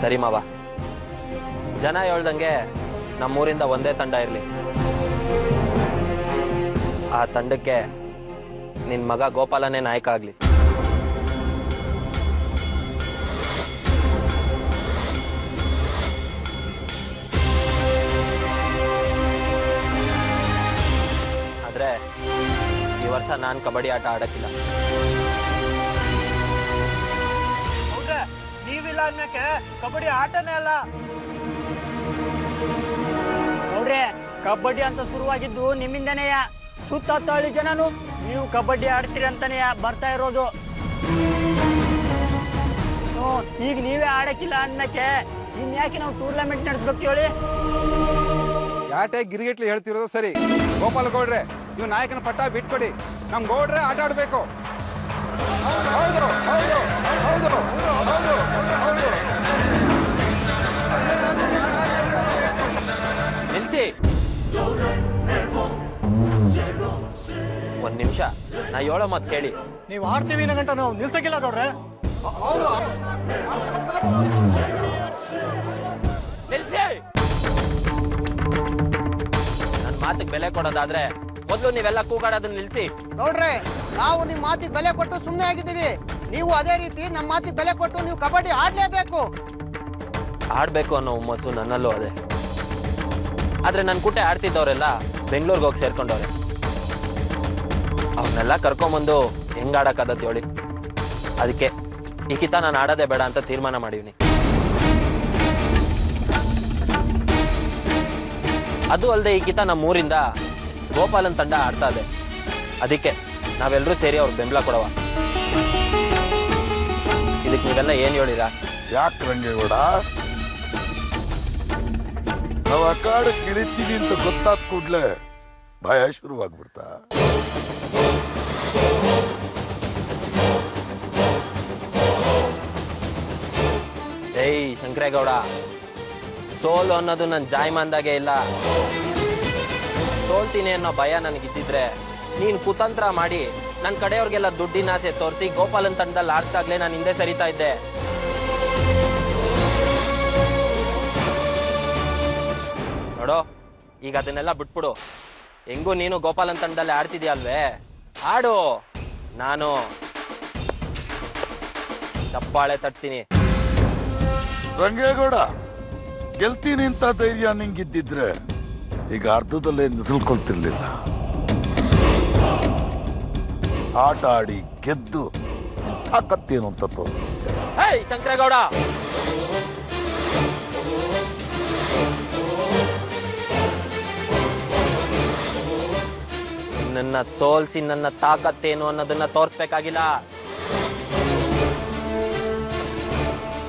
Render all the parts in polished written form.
ಸರಿ ಮಾವ, ಜನ ಹೇಳ್ದಂಗೆ ನಮ್ಮೂರಿಂದ ಒಂದೇ ತಂಡ ಇರಲಿ. ಆ ತಂಡಕ್ಕೆ ನಿನ್ನ ಮಗ ಗೋಪಾಲನೇ ನಾಯಕ ಆಗಲಿ. ಆದ್ರೆ ಈ ವರ್ಷ ನಾನು ಕಬಡ್ಡಿ ಆಟ ಆಡಕ್ಕಿಲ್ಲ. ನೀವಿಲ್ಲ ಅನ್ನಕ್ಕೆ ಕಬಡ್ಡಿ ಆಟನೇ ಅಲ್ಲ ನೋಡ್ರಿ. ಕಬಡ್ಡಿ ಅಂತ ಶುರುವಾಗಿದ್ದು ನಿಮ್ಮಿಂದನೆಯ. ಸುತ್ತ ಹಳ್ಳಿ ಜನನು ನೀವು ಕಬಡ್ಡಿ ಆಡ್ತೀರಿ ಅಂತಾನೆ ಬರ್ತಾ ಇರೋದು. ಈಗ ನೀವೇ ಆಡಕ್ಕಿಲ್ಲ ಅನ್ನಕ್ಕೆ ಇನ್ಯಾಕೆ ನಾವು ಟೂರ್ನಮೆಂಟ್ ನಡೆಸ್ಬೇಕು ಹೇಳಿ? ಯಾಟೆ ಗಿರಿಗಿಟ್ಲಿ ಹೇಳ್ತಿರೋದು ಸರಿ. ಗೋಪಾಲ ಗೌಡ್ರೆ, ನೀವು ನಾಯಕನ ಪಟ್ಟ ಬಿಟ್ಕೊಡಿ. ನಮ್ ಗೌಡ್ರೆ ಆಟ ಆಡ್ಬೇಕು. ಹೌದು ಹೌದು ಹೌದು ಹೌದು ಹೌದು. ನಿಲ್ಸಿ, ಒಂದ್ ನಿಮಿಷ, ನಾ ಹೇಳೋ ಮಾತು ಕೇಳಿ. ನೀವು ಆಡ್ತೀವಿ ಗಂಟ ನಾವು ನಿಲ್ಸಕ್ಕಿಲ್ಲ ಗೌಡ್ರೆ. ನನ್ ಮಾತಿಗೆ ಬೆಲೆ ಕೊಡೋದಾದ್ರೆ ಮೊದಲು ನೀವೆಲ್ಲ ಕೂಗಾಡೋದನ್ನ ನಿಲ್ಸಿ. ನೋಡ್ರೆ, ನಾವು ನಿಮ್ ಮಾತಿಗೆ ಬೆಲೆ ಕೊಟ್ಟು ಸುಮ್ಮನೆ ಆಗಿದ್ದೀವಿ. ನೀವು ಅದೇ ರೀತಿ ನಮ್ಮ ಮಾತಿಗೆ ಬೆಲೆ ಕೊಟ್ಟು ನೀವು ಕಬಡ್ಡಿ ಆಡ್ಲೇಬೇಕು. ಆಡ್ಬೇಕು ಅನ್ನೋ ಹುಮ್ಮಸ್ಸು ನನ್ನಲ್ಲೂ ಅದೇ. ಆದ್ರೆ ನನ್ನ ಕುಟೆ ಆಡ್ತಿದ್ದವರೆಲ್ಲ ಬೆಂಗಳೂರಿಗೆ ಹೋಗಿ ಸೇರ್ಕೊಂಡವ್ರೆ. ಅವನ್ನೆಲ್ಲ ಕರ್ಕೊಂಬಂದು ಹೆಂಗ್ ಆಡಕ್ಕಾದತ್ ಹೇಳಿ? ಅದಕ್ಕೆ ಈ ಕಿತ ನಾನು ಆಡೋದೇ ಬೇಡ ಅಂತ ತೀರ್ಮಾನ ಮಾಡಿವ್ನಿ. ಅದು ಅಲ್ಲದೆ ಈ ಕಿತ ನಮ್ಮೂರಿಂದ ಗೋಪಾಲನ್ ತಂಡ ಆಡ್ತಾ ಇದೆ. ಅದಕ್ಕೆ ನಾವೆಲ್ಲರೂ ಸೇರಿ ಅವ್ರಿಗೆ ಬೆಂಬಲ ಕೊಡವ. ಇದಕ್ಕೆ ನೀವೆಲ್ಲ ಏನ್ ಹೇಳಿರಾ? ಯಾಕೆ ರಂಗೇಗೌಡ, ನಾವು ಅಖಾಡಕ್ಕೆ ಇಳಿತೀವಿ ಅಂತ ಗೊತ್ತಾದ ಕೂಡ್ಲೆ ಭಯ ಶುರುವಾಗ್ಬಿಡ್ತಾ? ಏಯ್ ಶಂಕರೇಗೌಡ, ಸೋಲು ಅನ್ನೋದು ನನ್ನ ಜಾಯ್ಮಾನ್ದಾಗೆ ಇಲ್ಲ. ಸೋಲ್ತೀನಿ ಅನ್ನೋ ಭಯ ನನಗಿದ್ದಿದ್ರೆ ನೀನ್ ಕುತಂತ್ರ ಮಾಡಿ ನನ್ನ ಕಡೆಯವ್ರಿಗೆಲ್ಲ ದುಡ್ಡಿನ ಆಸೆ ತೋರಿಸಿ ಗೋಪಾಲನ್ ತಂಡದಲ್ಲಿ ಆಡ್ತಾಗ್ಲೇ ನಾನು ಹಿಂದೆ ಸರಿತಾ ಇದ್ದೆ. ನೋಡೋ, ಈಗ ಅದನ್ನೆಲ್ಲ ಬಿಟ್ಬಿಡು. ಹೆಂಗೂ ನೀನು ಗೋಪಾಲನ್ ತಂಡದಲ್ಲಿ ಆಡ್ತಿದ್ಯಾ ಅಲ್ವೇ? ಆಡು. ನಾನು ಚಪ್ಪಾಳೆ ತಟ್ತೀನಿ. ರಂಗೇಗೌಡ, ಗೆಲ್ತೀನಿ ಅಂತ ಧೈರ್ಯ ನಿಂಗಿದ್ದಿದ್ರೆ ಈಗ ಅರ್ಧದಲ್ಲೇ ನಿಸಲ್ಕೊಳ್ತಿರ್ಲಿಲ್ಲ. ಆಟ ಆಡಿ ಗೆದ್ದು ತಾಕತ್ತೇನು ಅಂತ ತೋರಿಸ್ತಿದ್ದೆ. ಹೇಯ್ ಶಂಕರೇಗೌಡ, ನನ್ನ ಸೋಲ್ಸಿ ನನ್ನ ತಾಕತ್ತೇನು ಅನ್ನೋದನ್ನ ತೋರಿಸ್ಬೇಕಾಗಿಲ್ಲ.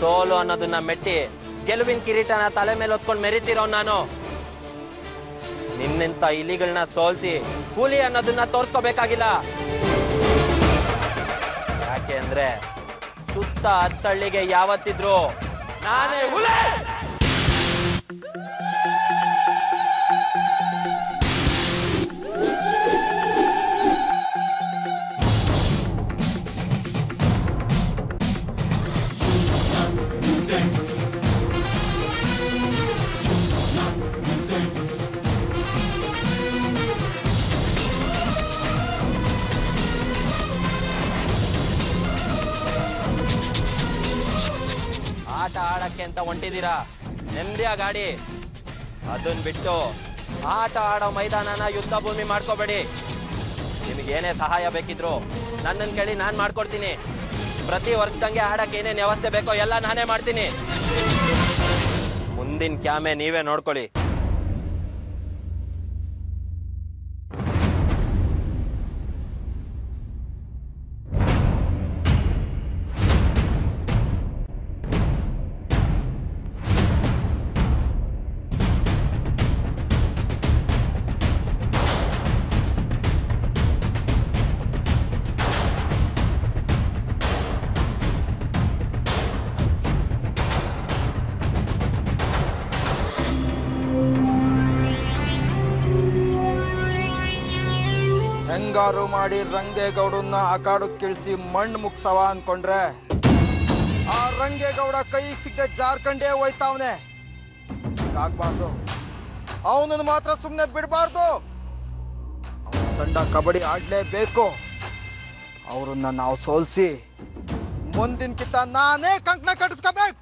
ಸೋಲು ಅನ್ನೋದನ್ನ ಮೆಟ್ಟಿ ಗೆಲುವಿನ ಕಿರೀಟನ ತಲೆ ಮೇಲೆ ಹೊತ್ಕೊಂಡು ಮೆರಿತಿರೋ ನಾನು. ನಿನ್ನಿಂತ ಇಲಿಗಳನ್ನ ಸೋಲ್ಸಿ ಹುಲಿ ಅನ್ನೋದನ್ನ ತೋರ್ಸ್ಕೋಬೇಕಾಗಿಲ್ಲ. ಯಾಕೆ ಅಂದ್ರೆ ಸುತ್ತ ಹತ್ತಳ್ಳಿಗೆ ಯಾವತ್ತಿದ್ರು ನಾನೇ ಹುಲಿ. ಆಟ ಆಡಕ್ಕೆ ಅಂತ ಹೊಂಟಿದ್ದೀರಾ, ನೆಮ್ಮದಿಯಾಗಿ ಆಡಿ. ಅದನ್ನ ಬಿಟ್ಟು ಆಟ ಆಡೋ ಮೈದಾನನ ಯುದ್ಧ ಭೂಮಿ ಮಾಡ್ಕೋಬೇಡಿ. ನಿಮಗೇನೇ ಸಹಾಯ ಬೇಕಿದ್ರು ನನ್ನನ್ನು ಕೇಳಿ ನಾನು ಮಾಡ್ಕೊಡ್ತೀನಿ. ಪ್ರತಿ ವರ್ಷದಂಗೆ ಆಡಕ್ಕೆ ಏನೇನು ವ್ಯವಸ್ಥೆ ಬೇಕೋ ಎಲ್ಲ ನಾನೇ ಮಾಡ್ತೀನಿ. ಮುಂದಿನ ಕ್ಯಾಮೆ ನೀವೇ ನೋಡ್ಕೊಳ್ಳಿ. ಹೆಂಗಾರು ಮಾಡಿ ರಂಗೇಗೌಡನ್ನ ಅಖಾಡಕ್ಕೆ ಇಳಿಸಿ ಮಣ್ಣು ಮುಗ್ಸವ ಅನ್ಕೊಂಡ್ರೆ 6 ರಂಗೇಗೌಡ ಕೈಗೆ ಸಿಗದೆ ಜಾರ್ಖಂಡೇ ಹೋಯ್ತಾವನೆ. ಆಗ್ಬಾರ್ದು, ಅವನನ್ನು ಮಾತ್ರ ಸುಮ್ಮನೆ ಬಿಡಬಾರ್ದು. ಅವನ ತಂಡ ಕಬಡ್ಡಿ ಆಡ್ಲೇಬೇಕು. ಅವ್ರನ್ನ ನಾವು ಸೋಲ್ಸಿ ಮುಂದಿನ ಕಿತ್ತ ನಾನೇ ಕಂಕಣ ಕಟ್ಟಿಸ್ಕೋಬೇಕು.